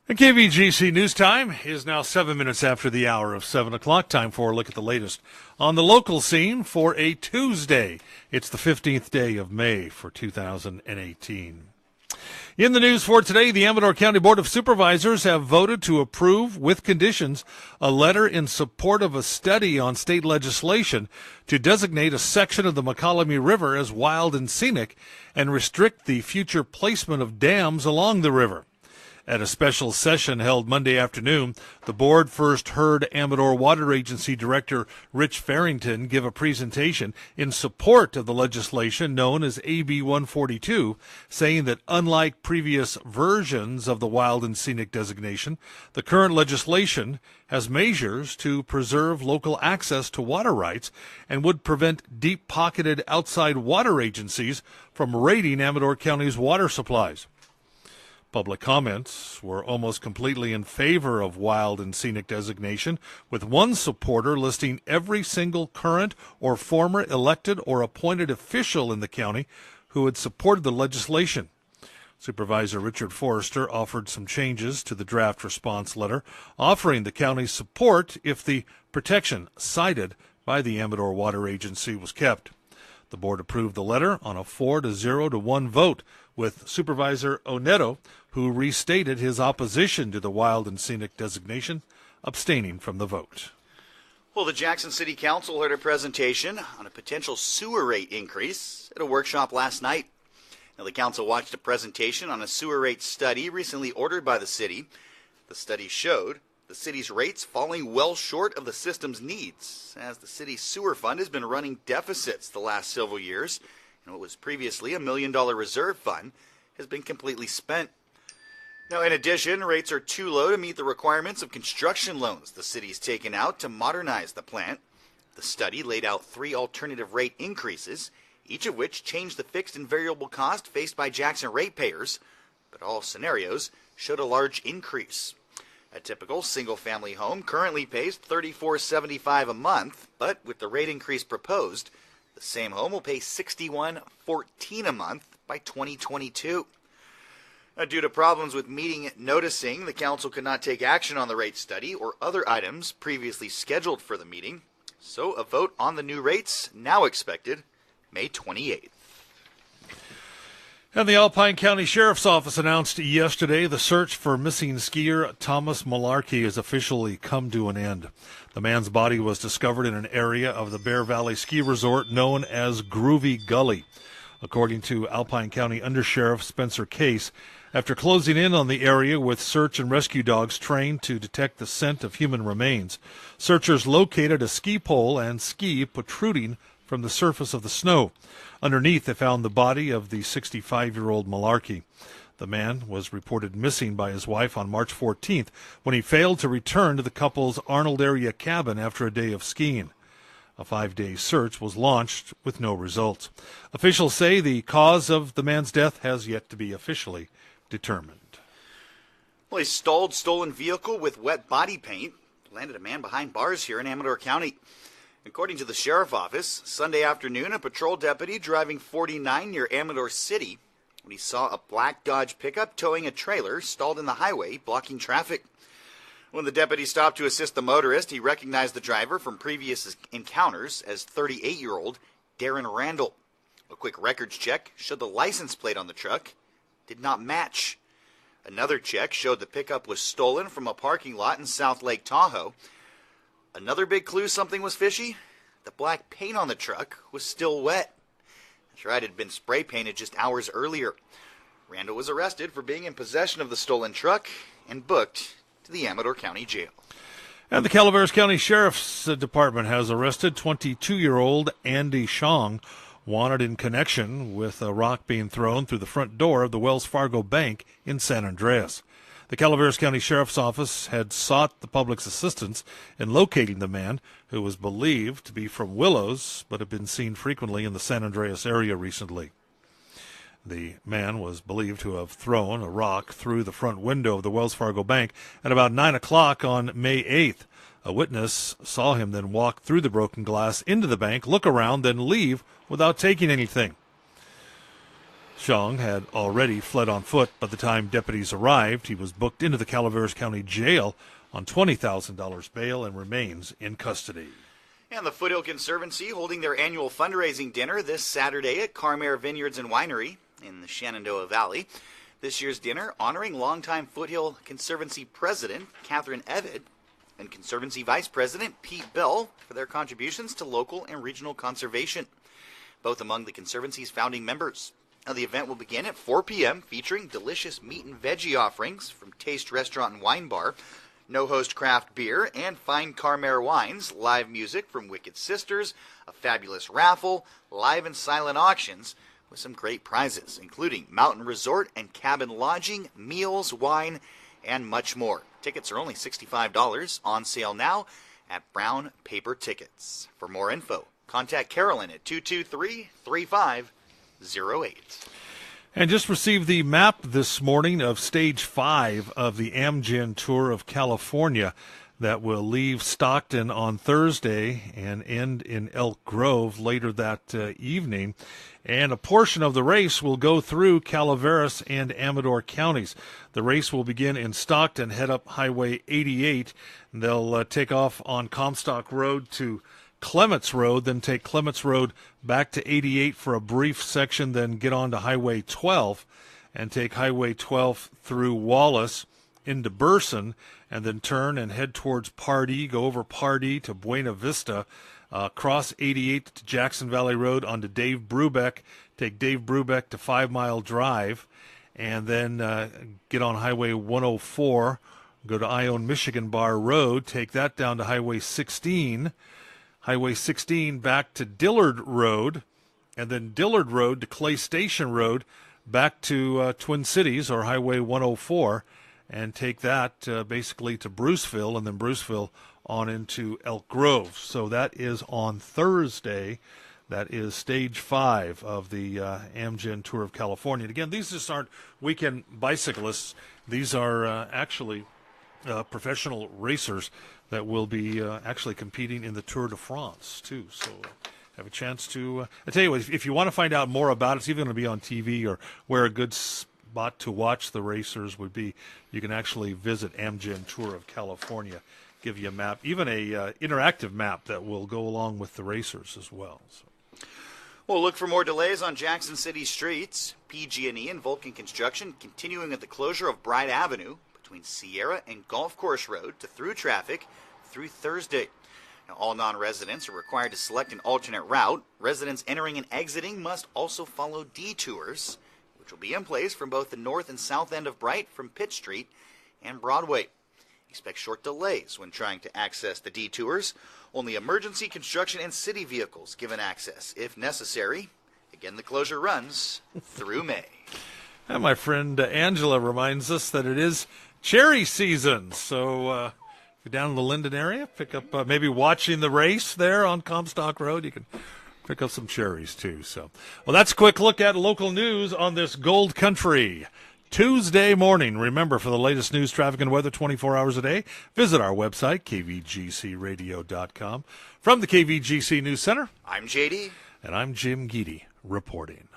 And KVGC News Time is now 7 minutes after the hour of 7 o'clock. Time for a look at the latest on the local scene for a Tuesday. It's the 15th day of May for 2018. In the news for today, the Amador County Board of Supervisors have voted to approve, with conditions, a letter in support of a study on state legislation to designate a section of the McCallamy River as wild and scenic and restrict the future placement of dams along the river. At a special session held Monday afternoon, the board first heard Amador Water Agency Director Rich Farrington give a presentation in support of the legislation known as AB 142, saying that unlike previous versions of the wild and scenic designation, the current legislation has measures to preserve local access to water rights and would prevent deep-pocketed outside water agencies from raiding Amador County's water supplies. Public comments were almost completely in favor of wild and scenic designation, with one supporter listing every single current or former elected or appointed official in the county who had supported the legislation. Supervisor Richard Forrester offered some changes to the draft response letter, offering the county's support if the protection cited by the Amador Water Agency was kept. The board approved the letter on a 4-0-1 vote, with Supervisor Oneto, who restated his opposition to the wild and scenic designation, abstaining from the vote. Well, the Jackson City Council heard a presentation on a potential sewer rate increase at a workshop last night. Now, the council watched a presentation on a sewer rate study recently ordered by the city. The study showed the city's rates falling well short of the system's needs, as the city's sewer fund has been running deficits the last several years, and what was previously a $1 million reserve fund has been completely spent. Now, in addition, rates are too low to meet the requirements of construction loans the city's taken out to modernize the plant. The study laid out 3 alternative rate increases, each of which changed the fixed and variable cost faced by Jackson ratepayers, but all scenarios showed a large increase. A typical single-family home currently pays $34.75 a month, but with the rate increase proposed, the same home will pay $61.14 a month by 2022. Now, due to problems with meeting noticing, the council could not take action on the rate study or other items previously scheduled for the meeting, so a vote on the new rates now expected May 28th. And the Alpine County Sheriff's Office announced yesterday the search for missing skier Thomas Malarkey has officially come to an end. The man's body was discovered in an area of the Bear Valley Ski Resort known as Groovy Gully. According to Alpine County Undersheriff Spencer Case, after closing in on the area with search and rescue dogs trained to detect the scent of human remains, searchers located a ski pole and ski protruding from the surface of the snow. Underneath, they found the body of the 65-year-old Malarkey. The man was reported missing by his wife on March 14th when he failed to return to the couple's Arnold area cabin after a day of skiing. A 5-day search was launched with no results. Officials say the cause of the man's death has yet to be officially determined. Well, a stalled stolen vehicle with wet body paint landed a man behind bars here in Amador County. According to the sheriff's office, Sunday afternoon, a patrol deputy driving 49 near Amador City when he saw a black Dodge pickup towing a trailer stalled in the highway, blocking traffic. When the deputy stopped to assist the motorist, he recognized the driver from previous encounters as 38-year-old Darren Randall. A quick records check showed the license plate on the truck did not match. Another check showed the pickup was stolen from a parking lot in South Lake Tahoe. Another big clue something was fishy: the black paint on the truck was still wet. That's right, it had been spray painted just hours earlier. Randall was arrested for being in possession of the stolen truck and booked to the Amador County Jail. And the Calaveras County Sheriff's Department has arrested 22-year-old Andy Shong, wanted in connection with a rock being thrown through the front door of the Wells Fargo Bank in San Andreas. The Calaveras County Sheriff's Office had sought the public's assistance in locating the man, who was believed to be from Willows, but had been seen frequently in the San Andreas area recently. The man was believed to have thrown a rock through the front window of the Wells Fargo Bank at about 9 o'clock on May 8th. A witness saw him then walk through the broken glass into the bank, look around, then leave without taking anything. Xiong had already fled on foot by the time deputies arrived. He was booked into the Calaveras County Jail on $20,000 bail and remains in custody. And the Foothill Conservancy holding their annual fundraising dinner this Saturday at Carmare Vineyards and Winery in the Shenandoah Valley. This year's dinner honoring longtime Foothill Conservancy President Catherine Evid and Conservancy Vice President Pete Bell for their contributions to local and regional conservation, both among the Conservancy's founding members. Now, the event will begin at 4 p.m. featuring delicious meat and veggie offerings from Taste Restaurant and Wine Bar, no-host craft beer, and fine Carmare wines, live music from Wicked Sisters, a fabulous raffle, live and silent auctions, with some great prizes, including mountain resort and cabin lodging, meals, wine, and much more. Tickets are only $65, on sale now at Brown Paper Tickets. For more info, contact Carolyn at 223-3508. And just received the map this morning of Stage 5 of the Amgen Tour of California that will leave Stockton on Thursday and end in Elk Grove later that evening. And a portion of the race will go through Calaveras and Amador counties. The race will begin in Stockton, head up Highway 88. And they'll take off on Comstock Road to Clements Road, then take Clements Road back to 88 for a brief section, then get on to Highway 12 and take Highway 12 through Wallace into Burson, and then turn and head towards Pardee, go over Pardee to Buena Vista, cross 88 to Jackson Valley Road onto Dave Brubeck, take Dave Brubeck to 5 Mile Drive, and then get on Highway 104, go to Ione Michigan Bar Road, take that down to Highway 16, Highway 16 back to Dillard Road, and then Dillard Road to Clay Station Road back to Twin Cities or Highway 104, and take that basically to Bruceville, and then Bruceville on into Elk Grove. So that is on Thursday. That is Stage 5 of the Amgen Tour of California. And again, these just aren't weekend bicyclists. These are actually professional racers that will be actually competing in the Tour de France, too. So have a chance to I tell you what, if you want to find out more about it, it's even going to be on TV or where a good spot to watch the racers would be. You can actually visit Amgen Tour of California, give you a map, even a interactive map that will go along with the racers as well. So. Well, look for more delays on Jackson City streets. PG&E and Vulcan Construction continuing at the closure of Bright Avenue between Sierra and Golf Course Road to through traffic through Thursday. Now, all non-residents are required to select an alternate route. Residents entering and exiting must also follow detours, which will be in place from both the north and south end of Bright from Pitt Street and Broadway. Expect short delays when trying to access the detours. Only emergency, construction, and city vehicles given access if necessary. Again, the closure runs through May. And my friend Angela reminds us that it is cherry season. So if you're down in the Linden area, pick up maybe watching the race there on Comstock Road. You can pick up some cherries too. So, well, that's a quick look at local news on this Gold Country Tuesday morning. Remember, for the latest news, traffic, and weather 24 hours a day, visit our website, kvgcradio.com. From the KVGC News Center, I'm JD. And I'm Jim Geedy reporting.